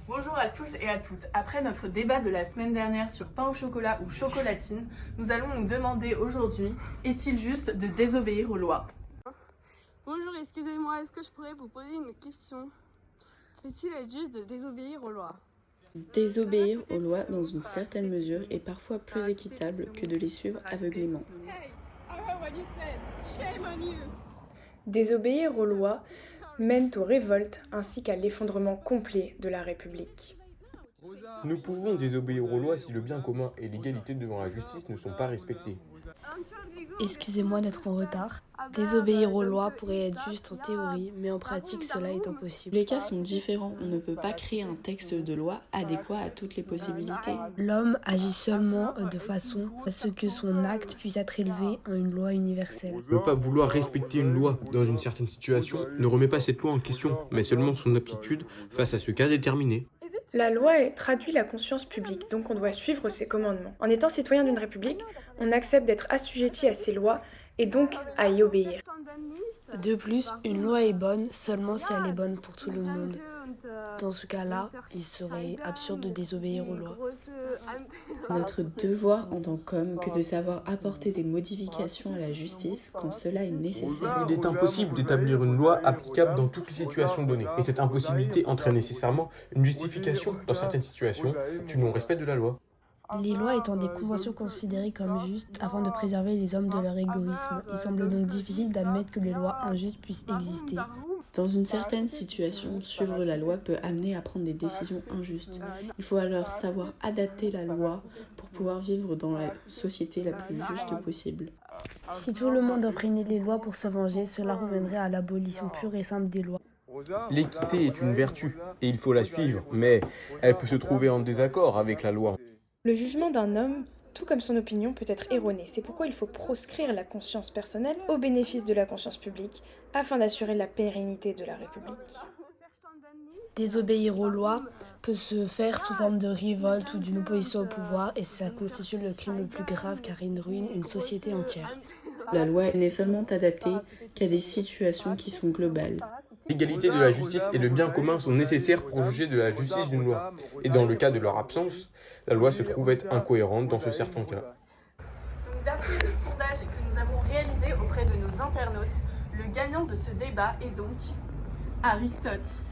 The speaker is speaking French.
Bonjour à tous et à toutes. Après notre débat de la semaine dernière sur pain au chocolat ou chocolatine, nous allons nous demander aujourd'hui, est-il juste de désobéir aux lois? Bonjour, excusez-moi, est-ce que je pourrais vous poser une question? Est-il être juste de désobéir aux lois? Désobéir aux lois dans une certaine mesure est parfois plus équitable que de les suivre aveuglément. Désobéir aux lois mène aux révoltes ainsi qu'à l'effondrement complet de la République. Nous pouvons désobéir aux lois si le bien commun et l'égalité devant la justice ne sont pas respectés. Excusez-moi d'être en retard. Désobéir aux lois pourrait être juste en théorie, mais en pratique cela est impossible. Les cas sont différents, on ne peut pas créer un texte de loi adéquat à toutes les possibilités. L'homme agit seulement de façon à ce que son acte puisse être élevé en une loi universelle. Ne pas vouloir respecter une loi dans une certaine situation ne remet pas cette loi en question, mais seulement son aptitude face à ce cas déterminé. La loi traduit la conscience publique, donc on doit suivre ses commandements. En étant citoyen d'une république, on accepte d'être assujetti à ses lois et donc à y obéir. De plus, une loi est bonne seulement si elle est bonne pour tout le monde. Dans ce cas-là, il serait absurde de désobéir aux lois. Notre devoir en tant qu'homme que de savoir apporter des modifications à la justice quand cela est nécessaire. Il est impossible d'établir une loi applicable dans toutes les situations données, et cette impossibilité entraîne nécessairement une justification dans certaines situations du non-respect de la loi. Les lois étant des conventions considérées comme justes afin de préserver les hommes de leur égoïsme, il semble donc difficile d'admettre que les lois injustes puissent exister. Dans une certaine situation, suivre la loi peut amener à prendre des décisions injustes. Il faut alors savoir adapter la loi pour pouvoir vivre dans la société la plus juste possible. Si tout le monde enfreignait les lois pour se venger, cela reviendrait à l'abolition pure et simple des lois. L'équité est une vertu, et il faut la suivre, mais elle peut se trouver en désaccord avec la loi. Le jugement d'un homme, tout comme son opinion, peut être erroné. C'est pourquoi il faut proscrire la conscience personnelle au bénéfice de la conscience publique, afin d'assurer la pérennité de la République. Désobéir aux lois peut se faire sous forme de révolte ou d'une opposition au pouvoir et ça constitue le crime le plus grave car il ruine une société entière. La loi n'est seulement adaptée qu'à des situations qui sont globales. L'égalité de la justice et le bien commun sont nécessaires pour juger de la justice d'une loi. Et dans le cas de leur absence, la loi se trouve être incohérente dans ce certain cas. Donc, d'après le sondage que nous avons réalisé auprès de nos internautes, le gagnant de ce débat est donc Aristote.